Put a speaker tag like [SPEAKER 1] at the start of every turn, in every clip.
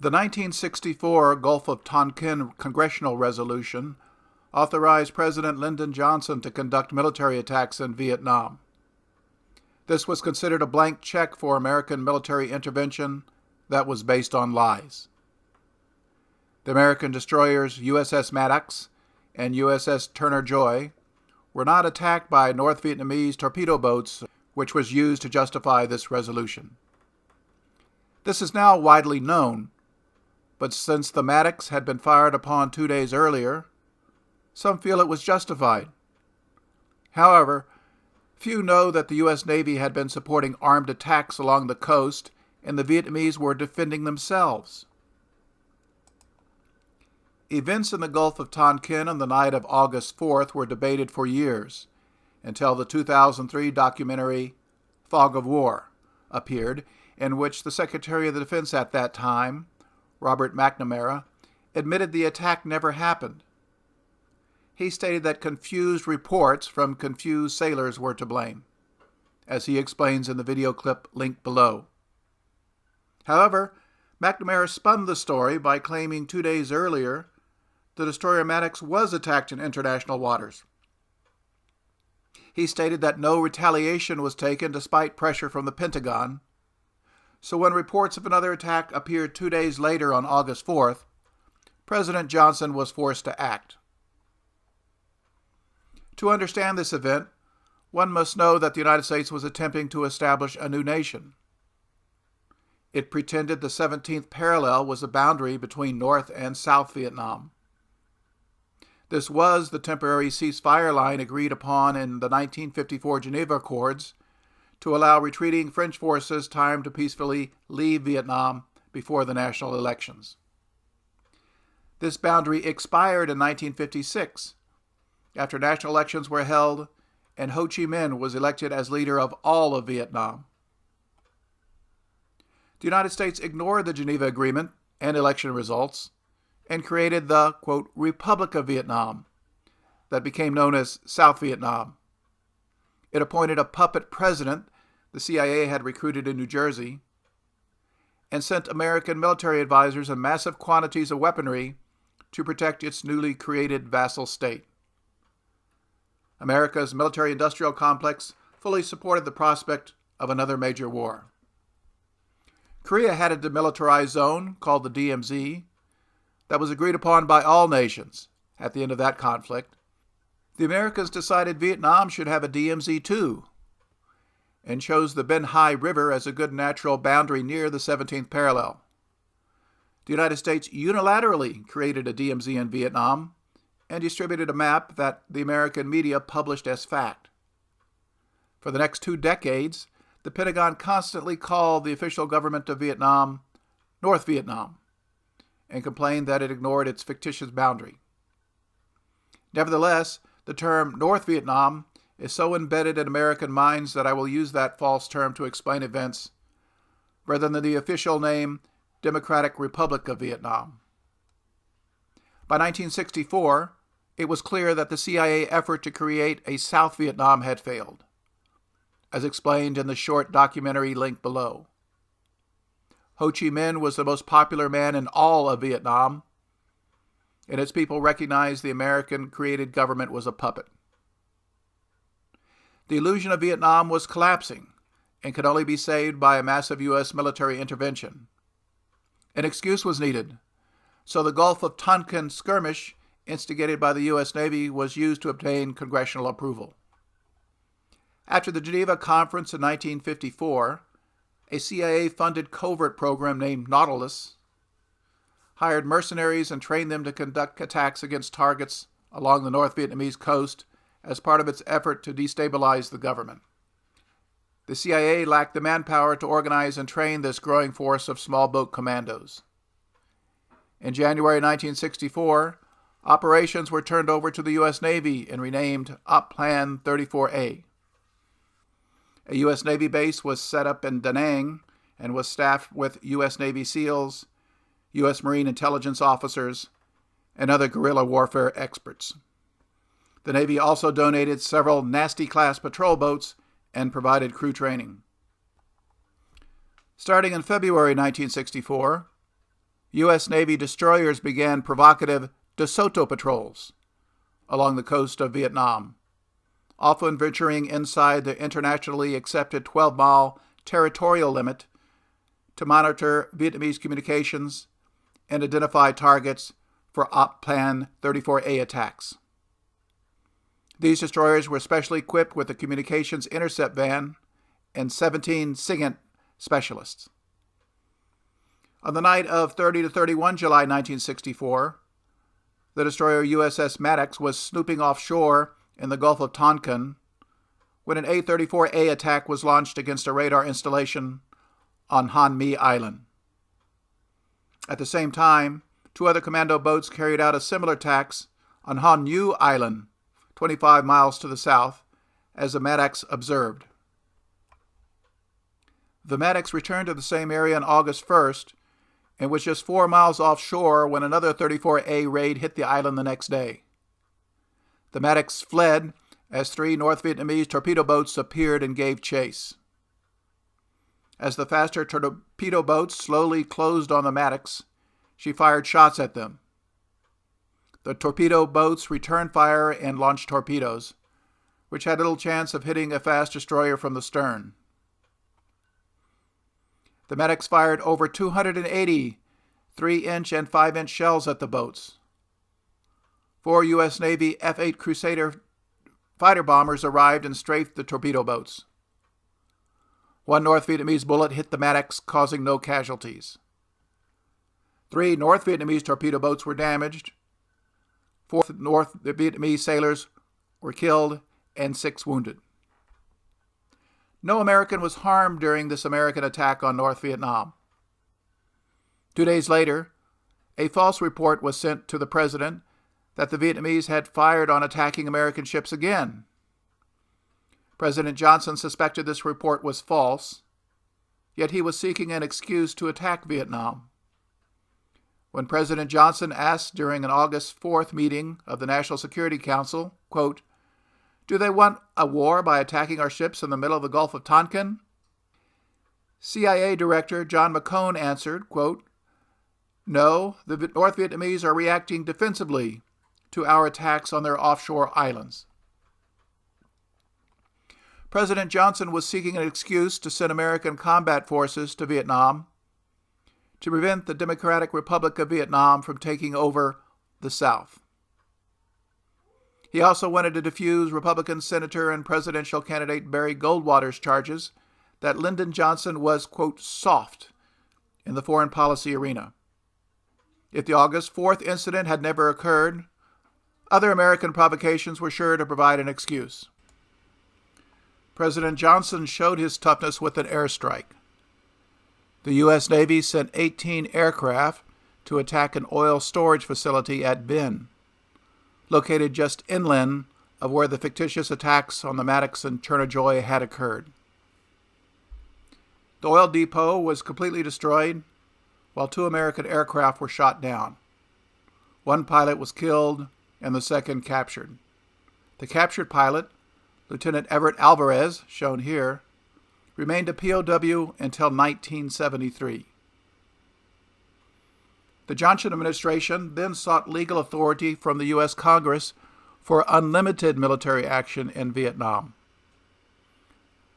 [SPEAKER 1] The 1964 Gulf of Tonkin congressional resolution authorized President Lyndon Johnson to conduct military attacks in Vietnam. This was considered a blank check for American military intervention that was based on lies. The American destroyers USS Maddox and USS Turner Joy were not attacked by North Vietnamese torpedo boats, which was used to justify this resolution. This is now widely known, but since the Maddox had been fired upon 2 days earlier, some feel it was justified. However, few know that the U.S. Navy had been supporting armed attacks along the coast and the Vietnamese were defending themselves. Events in the Gulf of Tonkin on the night of August 4th were debated for years, until the 2003 documentary Fog of War appeared, in which the Secretary of the Defense at that time, Robert McNamara, admitted the attack never happened. He stated that confused reports from confused sailors were to blame, as he explains in the video clip linked below. However, McNamara spun the story by claiming 2 days earlier the destroyer Maddox was attacked in international waters. He stated that no retaliation was taken despite pressure from the Pentagon, so when reports of another attack appeared 2 days later on August 4th, President Johnson was forced to act. To understand this event, one must know that the United States was attempting to establish a new nation. It pretended the 17th parallel was a boundary between North and South Vietnam. This was the temporary ceasefire line agreed upon in the 1954 Geneva Accords to allow retreating French forces time to peacefully leave Vietnam before the national elections. This boundary expired in 1956 after national elections were held and Ho Chi Minh was elected as leader of all of Vietnam. The United States ignored the Geneva Agreement and election results and created the, quote, Republic of Vietnam that became known as South Vietnam. It appointed a puppet president the CIA had recruited in New Jersey and sent American military advisors and massive quantities of weaponry to protect its newly created vassal state. America's military-industrial complex fully supported the prospect of another major war. Korea had a demilitarized zone called the DMZ that was agreed upon by all nations at the end of that conflict. The Americans decided Vietnam should have a DMZ too, and chose the Ben Hai River as a good natural boundary near the 17th parallel. The United States unilaterally created a DMZ in Vietnam and distributed a map that the American media published as fact. For the next 2 decades, the Pentagon constantly called the official government of Vietnam North Vietnam and complained that it ignored its fictitious boundary. Nevertheless, the term North Vietnam is so embedded in American minds that I will use that false term to explain events rather than the official name Democratic Republic of Vietnam. By 1964, it was clear that the CIA effort to create a South Vietnam had failed, as explained in the short documentary linked below. Ho Chi Minh was the most popular man in all of Vietnam, and its people recognized the American-created government was a puppet. The illusion of Vietnam was collapsing and could only be saved by a massive U.S. military intervention. An excuse was needed, so the Gulf of Tonkin skirmish, instigated by the U.S. Navy, was used to obtain congressional approval. After the Geneva Conference in 1954, a CIA-funded covert program named Nautilus hired mercenaries and trained them to conduct attacks against targets along the North Vietnamese coast as part of its effort to destabilize the government. The CIA lacked the manpower to organize and train this growing force of small boat commandos. In January 1964, operations were turned over to the U.S. Navy and renamed Op Plan 34A. A U.S. Navy base was set up in Da Nang and was staffed with U.S. Navy SEALs, U.S. Marine intelligence officers, and other guerrilla warfare experts. The Navy also donated several Nasty-class patrol boats and provided crew training. Starting in February 1964, U.S. Navy destroyers began provocative De Soto patrols along the coast of Vietnam, often venturing inside the internationally accepted 12-mile territorial limit to monitor Vietnamese communications and identify targets for Op Plan 34A attacks. These destroyers were specially equipped with a communications intercept van and 17 SIGINT specialists. On the night of 30 to 31 July 1964, the destroyer USS Maddox was snooping offshore in the Gulf of Tonkin when an A-34A attack was launched against a radar installation on Han Mi Island. At the same time, 2 other commando boats carried out a similar attacks on Han Yu Island, 25 miles to the south, as the Maddox observed. The Maddox returned to the same area on August 1st and was just 4 miles offshore when another 34A raid hit the island the next day. The Maddox fled as 3 North Vietnamese torpedo boats appeared and gave chase. As the faster torpedo boats slowly closed on the Maddox, she fired shots at them. The torpedo boats returned fire and launched torpedoes, which had little chance of hitting a fast destroyer from the stern. The Maddox fired over 280 3-inch and 5-inch shells at the boats. 4 U.S. Navy F-8 Crusader fighter bombers arrived and strafed the torpedo boats. 1 North Vietnamese bullet hit the Maddox, causing no casualties. 3 North Vietnamese torpedo boats were damaged. 4 North Vietnamese sailors were killed and 6 wounded. No American was harmed during this American attack on North Vietnam. 2 days later, a false report was sent to the president that the Vietnamese had fired on attacking American ships again. President Johnson suspected this report was false, yet he was seeking an excuse to attack Vietnam. When President Johnson asked during an August 4th meeting of the National Security Council, quote, "Do they want a war by attacking our ships in the middle of the Gulf of Tonkin?" CIA Director John McCone answered, quote, "No, the North Vietnamese are reacting defensively to our attacks on their offshore islands." President Johnson was seeking an excuse to send American combat forces to Vietnam to prevent the Democratic Republic of Vietnam from taking over the South. He also wanted to defuse Republican Senator and presidential candidate Barry Goldwater's charges that Lyndon Johnson was, quote, soft in the foreign policy arena. If the August 4th incident had never occurred, other American provocations were sure to provide an excuse. President Johnson showed his toughness with an airstrike. The U.S. Navy sent 18 aircraft to attack an oil storage facility at Binh, located just inland of where the fictitious attacks on the Maddox and Chernojoy had occurred. The oil depot was completely destroyed, while 2 American aircraft were shot down. 1 pilot was killed and the second captured. The captured pilot, Lieutenant Everett Alvarez, shown here, remained a POW until 1973. The Johnson administration then sought legal authority from the U.S. Congress for unlimited military action in Vietnam.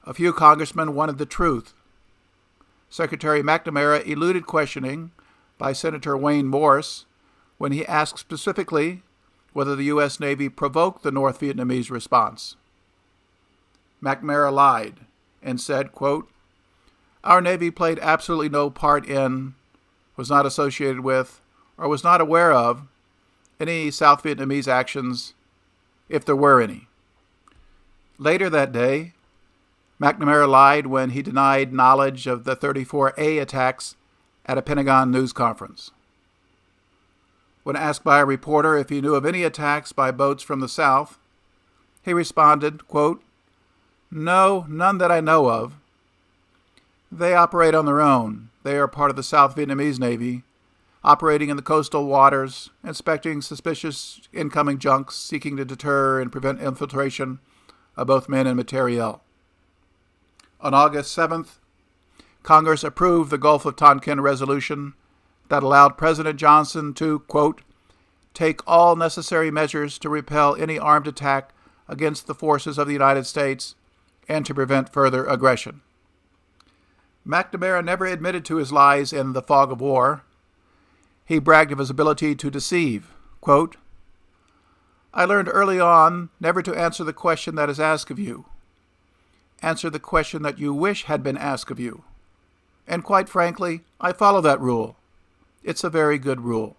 [SPEAKER 1] A few congressmen wanted the truth. Secretary McNamara eluded questioning by Senator Wayne Morse when he asked specifically whether the U.S. Navy provoked the North Vietnamese response. McNamara lied and said, quote, "Our Navy played absolutely no part in, was not associated with, or was not aware of any South Vietnamese actions, if there were any." Later that day, McNamara lied when he denied knowledge of the 34A attacks at a Pentagon news conference. When asked by a reporter if he knew of any attacks by boats from the South, he responded, quote, "No, none that I know of. They operate on their own. They are part of the South Vietnamese Navy, operating in the coastal waters, inspecting suspicious incoming junks, seeking to deter and prevent infiltration of both men and materiel." On August 7th, Congress approved the Gulf of Tonkin resolution that allowed President Johnson to, quote, take all necessary measures to repel any armed attack against the forces of the United States and to prevent further aggression. McNamara never admitted to his lies in The Fog of War. He bragged of his ability to deceive. Quote, I learned early on never to answer the question that is asked of you. Answer the question that you wish had been asked of you. And quite frankly, I follow that rule. It's a very good rule.